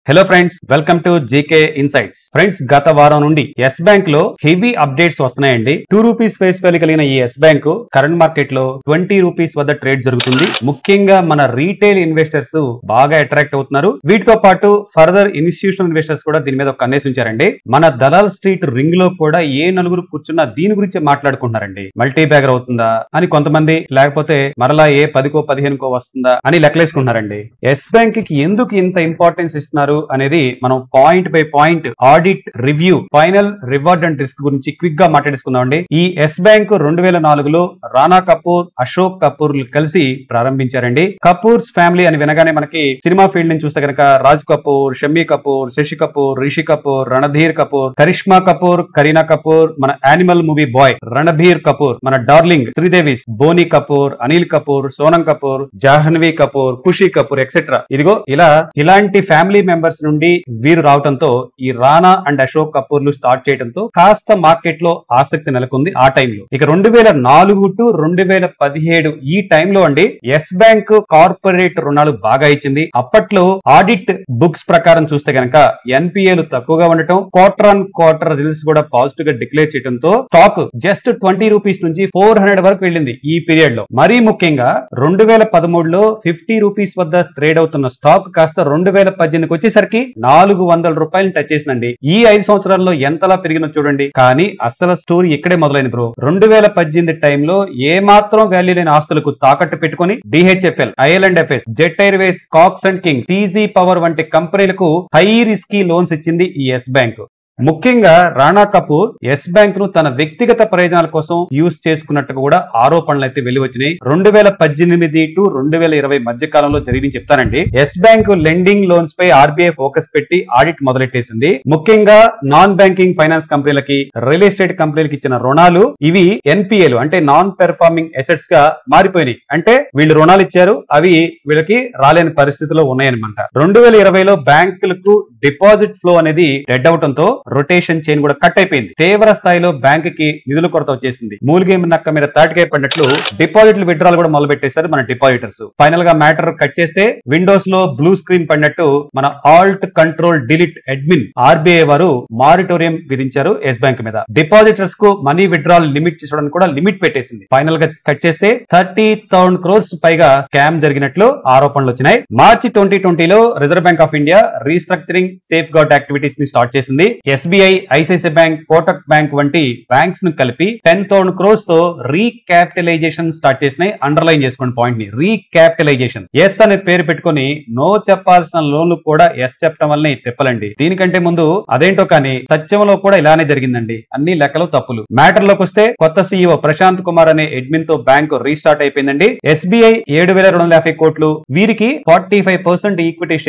Hello friends, welcome to GK insights. Friends, గత వారం నుండి ఎస్ బ్యాంక్ లో హెవీ అప్డేట్స్ వస్తున్నాయండి. 2 రూపీస్ ఫేస్ వాల్యూ కలిగిన ఈ ఎస్ బ్యాంక్ కరెంట్ మార్కెట్ లో 20 రూపీస్ వద్ద ట్రేడ్ జరుగుతుంది. ముఖ్యంగా మన రీటైల్ ఇన్వెస్టర్స్ బాగా అట్రాక్ట్ అవుతున్నారు. వీటితో పాటు ఫర్దర్ ఇన్స్టిట్యూషనల్ ఇన్వెస్టర్స్ కూడా దీని మీద ఒక కన్నేసి ఉంచారండి. మన దలాల్ స్ట్రీట్ రింగ్ లో కూడా ఏ నలుగురు కూర్చున్నా దీని గురించి మాట్లాడుకుంటున్నారండి. మల్టీ బ్యాగర్ అవుతుందా అని కొంతమంది, లేకపోతే మరలా ఏ 10కో 15కో వస్తుందా అని లెక్కలేసుకుంటున్నారండి. ఎస్ బ్యాంక్ కి ఎందుకు ఇంత ఇంపార్టెన్స్ ఇస్తున్నారు అనేది మనం point by point audit review, final reward and risk గురించి క్విక్ గా మాట్లాడేసుకుందామండి. ఈ ఎస్ బ్యాంక్ 2004లో రాణా కపూర్, అశోక్ కపూర్ కలిసి ప్రారంభించారండి. కపూర్స్ ఫ్యామిలీ అని వినగానే మనకి సినిమా ఫీల్డ్ నుంచి చూస్తే కనుక రాజ్ కపూర్, షమ్మి కపూర్, శశి కపూర్, రిషి కపూర్, రణధీర్ కపూర్, కరిష్మా కపూర్, కరీనా కపూర్, మన Animal movie boy Ranbir Kapoor, మన డార్లింగ్ శ్రీదేవి, బోనీ కపూర్, అనిల్ కపూర్, సోనం కపూర్, జాహ్నవి కపూర్, ఖుషి కపూర్ ఎక్సెట్రా. ఇదిగో ఇలాంటి ఫ్యామిలీ మెంబర్స్ నుండి వీరు రావడంతో ఈ రాణా అండ్ అశోక్ కపూర్లు స్టార్ట్ చేయడంతో కాస్త మార్కెట్ లో ఆసక్తి నెలకొంది ఆ టైంలో. ఇక 2004 టు 2017 ఈ టైంలో అండి ఎస్ బ్యాంక్ కార్పొరేట్ రుణాలు బాగా ఇచ్చింది. అప్పట్లో ఆడిట్ బుక్స్ ప్రకారం చూస్తే గనక ఎన్పిఏలు తక్కువగా ఉండటం, క్వార్టర్ ఆన్ క్వార్టర్ రిజల్ట్స్ కూడా పాజిటివ్ గా డిక్లేర్ చేయడంతో స్టాక్ జస్ట్ 20 రూపీస్ నుంచి 400 వరకు వెళ్ళింది ఈ పీరియడ్ లో. మరీ ముఖ్యంగా 2013లో 50 రూపీస్ వద్ద ట్రేడ్ అవుతున్న స్టాక్ కాస్త 2018కి వచ్చేసరికి 400 రూపాయలు టచ్ చేసిందండి. ఈ 5 సంవత్సరాల్లో ఎంతలా పెరిగిన చూడండి. కానీ అసలు స్టోరీ ఇక్కడే మొదలైంది బ్రో. 2018 టైంలో ఏ మాత్రం వాల్యూ లేని ఆస్తులకు తాకట్టు పెట్టుకుని DHFL, IL and FS, Jet Airways, Cox and King, CG Power వంటి కంపెనీలకు హై రిస్కీ లోన్స్ ఇచ్చింది ఈ ఎస్ బ్యాంక్. ముఖ్యంగా రాణా కపూర్ ఎస్ బ్యాంక్ ను తన వ్యక్తిగత ప్రయోజనాల కోసం యూజ్ చేసుకున్నట్టు కూడా ఆరోపణలు అయితే వెళ్లి వచ్చినాయి. 2018 టు 2020 మధ్య కాలంలో జరిగింది చెప్తానండి. ఎస్ బ్యాంక్ లెండింగ్ లోన్స్ పై ఆర్బీఐ ఫోకస్ పెట్టి ఆడిట్ మొదలెట్టేసింది. ముఖ్యంగా నాన్ బ్యాంకింగ్ ఫైనాన్స్ కంపెనీలకి, రియల్ ఎస్టేట్ కంపెనీలకి ఇచ్చిన రుణాలు ఇవి ఎన్పిఏలు అంటే నాన్ పెర్ఫార్మింగ్ అసెట్స్ గా మారిపోయినాయి. అంటే వీళ్ళు రుణాలు ఇచ్చారు, అవి వీళ్ళకి రాలేని పరిస్థితిలో ఉన్నాయన్నమాట. 2020లో బ్యాంకులకు డిపాజిట్ ఫ్లో అనేది డెడ్ అవడంతో రొటేషన్ చైన్ కూడా కట్ అయిపోయింది. తీవ్ర స్థాయిలో బ్యాంక్ కి నిధుల కొరత వచ్చేసింది. మూలిగేమి నక్క మీద తాటికాయ పడినట్లు డిపాజిట్లు విత్డ్రాల్ కూడా మొదలు పెట్టేశారు మన డిపాజిటర్స్. ఫైనల్ గా మ్యాటర్ కట్ చేస్తే విండోస్ లో బ్లూ స్క్రీన్ పడినట్టు మన Alt control delete admin RBI వారు మారిటోరియం విధించారు ఎస్ బ్యాంక్ మీద. డిపాజిటర్స్ కు మనీ విత్డ్రాల్ లిమిట్ చేసుకోవడానికి కూడా లిమిట్ పెట్టేసింది. ఫైనల్ గా కట్ చేస్తే 30,000 crores పైగా స్కామ్ జరిగినట్లు ఆరోపణలు వచ్చినాయి. మార్చి 2020లో Reserve Bank of India restructuring, safeguard activities ని స్టార్ట్ చేసింది. SBI, ICICI bank, Kotak bank వంటి బ్యాంక్స్ ను కలిపి 10,000 crores తో రీక్యాపిటలైజేషన్ స్టార్ట్ చేసినాయి. అండర్లైన్ చేసుకోండి పాయింట్ ని, రీక్యాపిటలైజేషన్. ఎస్ అనే పేరు పెట్టుకుని నో చెప్పాల్సిన లోన్లు కూడా ఎస్ చెప్పడం వల్లనే తిప్పలండి. దీనికంటే ముందు అదేంటో కానీ సత్యంలో కూడా ఇలానే జరిగిందండి. అన్ని లెక్కలు తప్పులు. మ్యాటర్ లోకి వస్తే కొత్త సీఈఓ ప్రశాంత్ కుమార్ అనే అడ్మిన్ తో బ్యాంకు రీస్టార్ట్ అయిపోయిందండి. ఎస్బీఐ 7,250 కోట్లు, వీరికి 45% ఈక్విటీ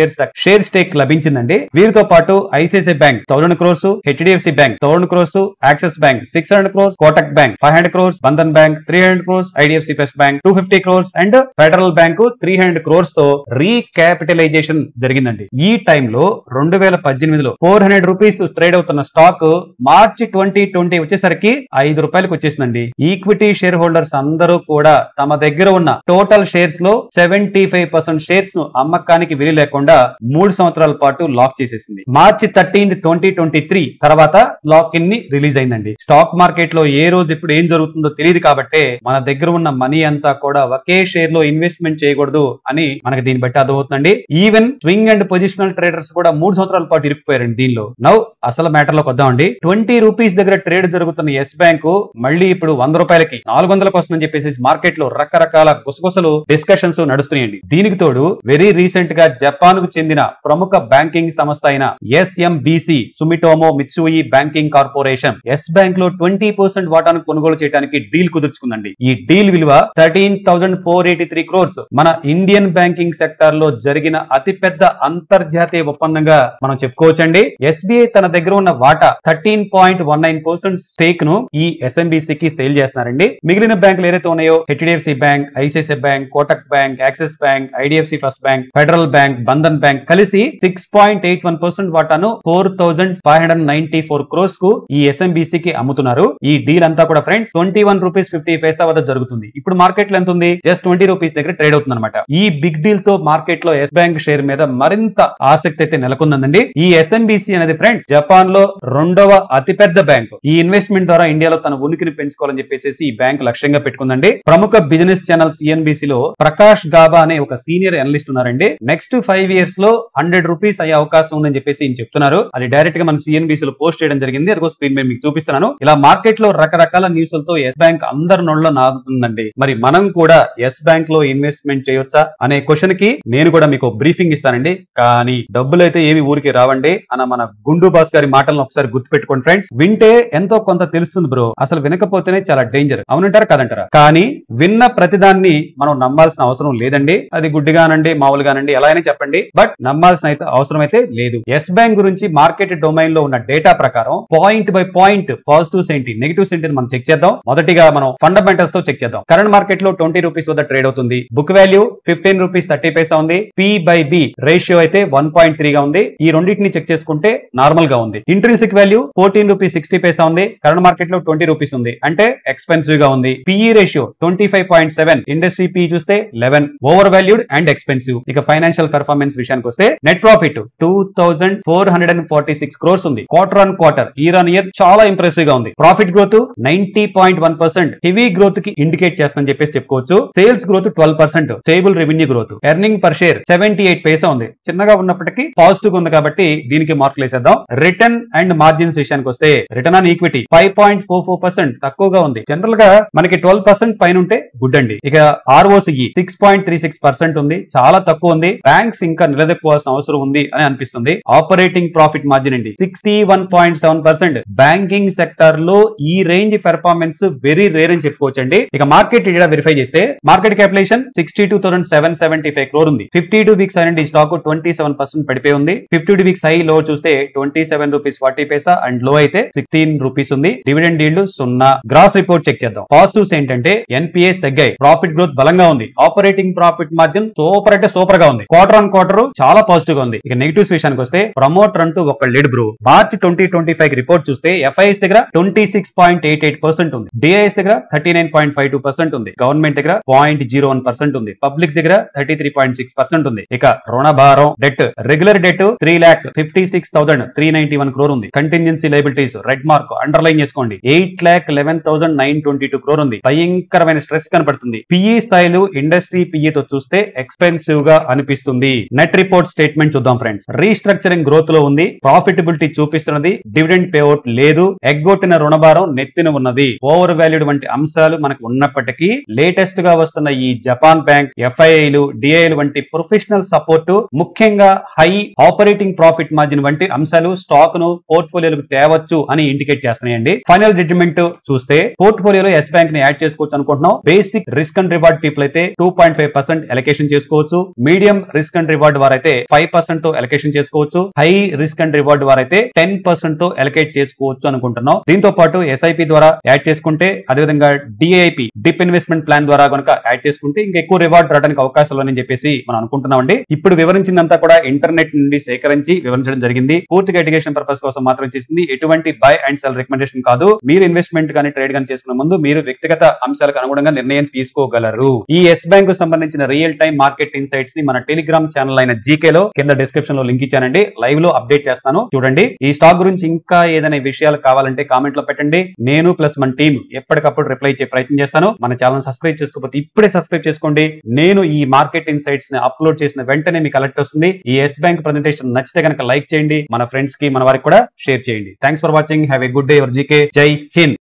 షేర్ స్టేక్ లభించిందండి. వీరితో పాటు ICICI bank 1,000 crores, HDFC bank 1,000 crores, axis bank 600 crores, Kotak bank 500 crores, Bandhan bank 300 crores, IDFC first bank 250 crores and federal bank 300 crores తో రీక్యాపిటలైజేషన్ జరిగిందండి. ఈ టైంలో 2018లో 400 రూపీస్ ట్రేడ్ అవుతున్న స్టాక్ మార్చి 2020 వచ్చేసరికి 5 రూపాయలకు వచ్చేసిందండి. ఈక్విటీ షేర్ హోల్డర్స్ అందరూ కూడా తమ దగ్గర ఉన్న టోటల్ షేర్స్ లో 75% షేర్స్ ను అమ్మకానికి వీలు లేకుండా 3 సంవత్సరాల పాటు లాక్ చేసేసింది. మార్చి 13, 2023 తర్వాత లాక్ ఇన్ ని రిలీజ్ అయిందండి. స్టాక్ మార్కెట్ లో ఏ రోజు ఇప్పుడు ఏం జరుగుతుందో తెలియదు కాబట్టి మన దగ్గర ఉన్న మనీ అంతా కూడా ఒకే షేర్ లో ఇన్వెస్ట్మెంట్ చేయకూడదు అని మనకి దీన్ని బట్టి అర్థమవుతుందండి. Even swing and positional traders కూడా 3 సంవత్సరాల పాటు ఇరుక్కుపోయారండి దీనిలో. నౌ అసలు మ్యాటర్ లోకి వద్దామండి. 20 రూపీస్ దగ్గర ట్రేడ్ జరుగుతున్న ఎస్ బ్యాంక్ మళ్ళీ ఇప్పుడు 100 రూపాయలకి 400లకు వస్తుందని చెప్పేసి మార్కెట్ లో రకరకాల గుసగుసలు, డిస్కషన్స్ నడుస్తున్నాయండి. దీనికి తోడు వెరీ రీసెంట్ గా జపాన్ కు చెందిన ప్రముఖ బ్యాంకింగ్ సంస్థ అయిన SMBC, Sumitomo Mitsui Banking Corporation Yes Bank లో 20% వాటాను కొనుగోలు చేయడానికి డీల్ కుదుర్చుకుందండి. ఈ డీల్ విలువ 13,483 crores. మన ఇండియన్ బ్యాంకింగ్ సెక్టార్ లో జరిగిన అతిపెద్ద అంతర్జాతీయ ఒప్పందంగా మనం చెప్పుకోవచ్చండి. ఎస్బీఐ తన దగ్గర ఉన్న వాటా 13.19% స్టేక్ ను ఈ ఎస్ఎంబిసికి సేల్ చేస్తున్నారండి. మిగిలిన బ్యాంకులు ఏదైతే ఉన్నాయో HDFC bank, ICICI bank, Kotak bank, axis bank, IDFC first bank, federal bank, Bandhan bank కలిసి 6.81% వాటాను 4,500 594 crores కు ఈ SMBC కి అమ్ముతున్నారు. ఈ డీల్ అంతా కూడా ఫ్రెండ్స్ 21 రూపీస్ 50 పైసా వద్ద జరుగుతుంది. ఇప్పుడు మార్కెట్ లో ఎంత ఉంది? జస్ట్ 20 రూపీస్ దగ్గర ట్రేడ్ అవుతుంది అనమాట. ఈ బిగ్ డీల్ తో మార్కెట్ లో ఎస్ బ్యాంక్ షేర్ మీద మరింత ఆసక్తి అయితే నెలకొందండి. ఈ SMBC అనేది ఫ్రెండ్స్ జపాన్ లో 2వ అతిపెద్ద బ్యాంకు. ఈ ఇన్వెస్ట్మెంట్ ద్వారా ఇండియాలో తన ఉనికిని పెంచుకోవాలని చెప్పేసి ఈ బ్యాంక్ లక్ష్యంగా పెట్టుకుందండి. ప్రముఖ బిజినెస్ ఛానల్ CNBC లో ప్రకాష్ గాబా అనే ఒక సీనియర్ అనలిస్ట్ ఉన్నారండి. నెక్స్ట్ 5 years లో 100 రూపీస్ అయ్యే అవకాశం ఉందని చెప్పేసి ఈయన చెప్తున్నారు. అది డైరెక్ట్ గా మన CNBC లో పోస్ట్ చేయడం జరిగింది. అదిగో స్క్రీన్ మీద మీకు చూపిస్తున్నాను. ఇలా మార్కెట్ లో రకరకాల న్యూస్ లతో ఎస్ బ్యాంక్ అందరి నోళ్ళలో నాగుతుందండి. మరి మనం కూడా ఎస్ బ్యాంక్ లో ఇన్వెస్ట్మెంట్ చేయొచ్చా అనే క్వశ్చన్ కి నేను కూడా మీకు బ్రీఫింగ్ ఇస్తానండి. కానీ డబ్బులు అయితే ఏవి ఊరికి రావండి అన్న మన గుండు బాస్ గారి మాటలను ఒకసారి గుర్తుపెట్టుకోండి ఫ్రెండ్స్. వింటే ఎంతో కొంత తెలుస్తుంది బ్రో, అసలు వినకపోతేనే చాలా డేంజర్. అవునంటారా కాదంటారా? కానీ విన్న ప్రతిదాన్ని మనం నమ్మాల్సిన అవసరం లేదండి. అది గుడ్డిగానండి మామూలుగానండి ఎలా అయినా చెప్పండి, బట్ నమ్మాల్సిన అయితే అవసరం అయితే లేదు. ఎస్ బ్యాంక్ గురించి మార్కెట్ డొమైన్ లో ఉన్న డేటా ప్రకారం పాయింట్ బై పాయింట్ పాజిటివ్స్ ఏంటి నెగిటివ్స్ ఏంటి మనం చెక్ చేద్దాం. మొదటిగా మనం ఫండమెంటల్స్ తో చెక్ చేద్దాం. కరెంట్ మార్కెట్ లో 20 రూపీస్ వద్ద ట్రేడ్ అవుతుంది. బుక్ వాల్యూ 15 రూపీస్ 30 పైసా ఉంది. P/B రేషియో అయితే 1.3 గా ఉంది. ఈ రెండింటిని చెక్ చేసుకుంటే నార్మల్ గా ఉంది. ఇంట్రిన్సిక్ వాల్యూ 14 రూపీస్ 60 పైసా ఉంది. కరెంట్ మార్కెట్ లో 20 రూపీస్ ఉంది, అంటే ఎక్స్పెన్సివ్ గా ఉంది. PE రేషియో 25.7, ఇండస్ట్రీ PE చూస్తే 11, ఓవర్ వాల్యూడ్ అండ్ ఎక్స్పెన్సివ్. ఇక ఫైనాన్షియల్ పెర్ఫార్మెన్స్ విషయానికి వస్తే నెట్ ప్రాఫిట్ 2446 crores ఉంది. Quarter on quarter, year on year చాలా ఇంప్రెసివ్ గా ఉంది. ప్రాఫిట్ గ్రోత్ 90.1%, హెవీ గ్రోత్ కి ఇండికేట్ చేస్తుందని చెప్పేసి చెప్పుకోవచ్చు. Sales growth 12%, stable revenue growth. Earning per share 78 పైసా ఉంది. చిన్నగా ఉన్నప్పటికీ పాజిటివ్ ఉంది కాబట్టి దీనికి మార్కులు వేసేద్దాం. రిటర్న్ అండ్ మార్జిన్స్ విషయానికి వస్తే రిటర్న్ ఆన్ ఈక్విటీ 5.44%, తక్కువగా ఉంది. జనరల్ గా మనకి 12% పైన ఉంటే గుడ్ అండి. ఇక ROCE 6.36% ఉంది, చాలా తక్కువ ఉంది. బ్యాంక్స్ ఇంకా నిలదొక్కువాల్సిన అవసరం ఉంది అని అనిపిస్తుంది. ఆపరేటింగ్ ప్రాఫిట్ మార్జిన్ అండి 61.7%. బ్యాంకింగ్ సెక్టర్ లో ఈ రేంజ్ పెర్ఫార్మెన్స్ వెరీ రేర్ అని చెప్పుకోవచ్చండి. ఇక మార్కెట్ ఇక్కడ వెరిఫై చేస్తే మార్కెట్ క్యాపిటలైజేషన్ 62,775 crore ఉంది. 52 వీక్స్ అయినండి స్టాక్ 27% పడిపోయి ఉంది. 52 వీక్స్ హై లో చూస్తే 27 రూపీస్ 40 పైసా అండ్ లో అయితే 16 రూపీస్ ఉంది. Dividend yield 0. Gross report check చేద్దాం. పాజిటివ్స్ ఏంటంటే NPAs తగ్గాయి, ప్రాఫిట్ గ్రోత్ బలంగా ఉంది, ఆపరేటింగ్ ప్రాఫిట్ మార్జిన్ సూపర్ అంటే సూపర్ గా ఉంది. క్వార్టర్ ఆన్ క్వార్టర్ చాలా పాజిటివ్ గా ఉంది. ఇక నెగిటివ్స్ విషయానికి వస్తే ప్రమోటర్ అంటూ ఒక లీడ్ బ్రో. మార్చ్ 2025 రిపోర్ట్ చూస్తే FIS దగ్గర 26.88% ఉంది. DIS దగ్గర 39.52% ఉంది. గవర్నమెంట్ దగ్గర 0.01% ఉంది. పబ్లిక్ దగ్గర 33.6% ఉంది. ఇక రుణభారం డెట్, రెగ్యులర్ డెట్ 3,56,391 crore ఉంది. Contingency liabilities red mark underline చేసుకోండి 8,11,922 crore ఉంది. భయంకరమైన స్ట్రెస్ కనపడుతుంది. PE స్థాయిలు ఇండస్ట్రీ PE తో చూస్తే ఎక్స్పెన్సివ్ గా అనిపిస్తుంది. నెట్ రిపోర్ట్ స్టేట్మెంట్ చూద్దాం ఫ్రెండ్స్. రీస్ట్రక్చరింగ్ గ్రోత్ లో ఉంది, ప్రాఫిటబిలిటీ చూపిస్తున్నది, డివిడెండ్ పేఅవుట్ లేదు, ఎగ్గొట్టిన రుణభారం నెత్తిన ఉన్నది. ఓవర్ వాల్యూడ్ వంటి అంశాలు మనకు ఉన్నప్పటికీ లేటెస్ట్ గా వస్తున్న ఈ జపాన్ బ్యాంక్, FIIలు, DIలు వంటి ప్రొఫెషనల్ సపోర్ట్, ముఖ్యంగా హై ఆపరేటింగ్ ప్రాఫిట్ మార్జిన్ వంటి అంశాలు స్టాక్ ను పోర్ట్ఫోలియోలకు తేవచ్చు అని ఇండికేట్ చేస్తున్నాయండి. ఫైనల్ జడ్జిమెంట్ చూస్తే పోర్ట్ఫోలియోలో ఎస్ బ్యాంక్ ని యాడ్ చేసుకోవచ్చు అనుకుంటున్నాం. Basic risk and reward people అయితే 2.5% ఎలకేషన్ చేసుకోవచ్చు. మీడియం రిస్క్ అండ్ రివార్డ్ వారైతే 5% తో ఎలకేషన్ చేసుకోవచ్చు. హై రిస్క్ అండ్ రివార్డ్ వారైతే 10% తో ఎలకేట్ చేసుకోవచ్చు అనుకుంటున్నాం. దీంతో పాటు SIP ద్వారా యాడ్ చేసుకుంటే, అదేవిధంగా DIP డిప్ ఇన్వెస్ట్మెంట్ ప్లాన్ ద్వారా కనుక యాడ్ చేసుకుంటే ఇంకా ఎక్కువ రివార్డ్ రావడానికి అవకాశాలు అని చెప్పేసి మనం అనుకుంటున్నామండి. ఇప్పుడు వివరించిందంతా కూడా ఇంటర్నెట్ నుండి సేకరించి వివరించడం జరిగింది. పూర్తిగా ఎడ్యుకేషన్ పర్పస్ కోసం మాత్రం చేసింది. ఎటువంటి బై అండ్ సెల్ రికమెండేషన్ కాదు. మీరు ఇన్వెస్ట్మెంట్ కానీ ట్రేడ్ కానీ చేసుకునే ముందు మీరు వ్యక్తిగత అంశాలకు అనుగుణంగా నిర్ణయం తీసుకోగలరు. ఈ ఎస్ బ్యాంక్ కు సంబంధించిన రియల్ టైం మార్కెట్ ఇన్సైట్స్ ని మన టెలిగ్రామ్ ఛానల్ అయిన GK లో కింద డిస్క్రిప్షన్ లో లింక్ ఇచ్చానండి. లైవ్ లో అప్డేట్ చేస్తాను చూడండి. ఈ స్టాక్ గురించి ఇంకా ఏదైనా విషయాలు కావాలంటే కామెంట్ లో పెట్టండి. నేను ప్లస్ మన టీం ఎప్పటికప్పుడు రిప్లై ఇచ్చే ప్రయత్నం చేస్తాను. మన ఛానల్ సబ్స్క్రైబ్ చేసుకోకపోతే ఇప్పుడే సబ్స్క్రైబ్ చేసుకోండి. నేను ఈ మార్కెట్ ఇన్సైట్స్ ని అప్లోడ్ చేసిన వెంటనే మీకు అలర్ట్ వస్తుంది. ఈ ఎస్ బ్యాంక్ ప్రెజెంటేషన్ నచ్చితే కనుక లైక్ చేయండి, మన ఫ్రెండ్స్ కి మన వారికి కూడా షేర్ చేయండి. Thanks for watching. Have a good day. Your GK. జై హింద్.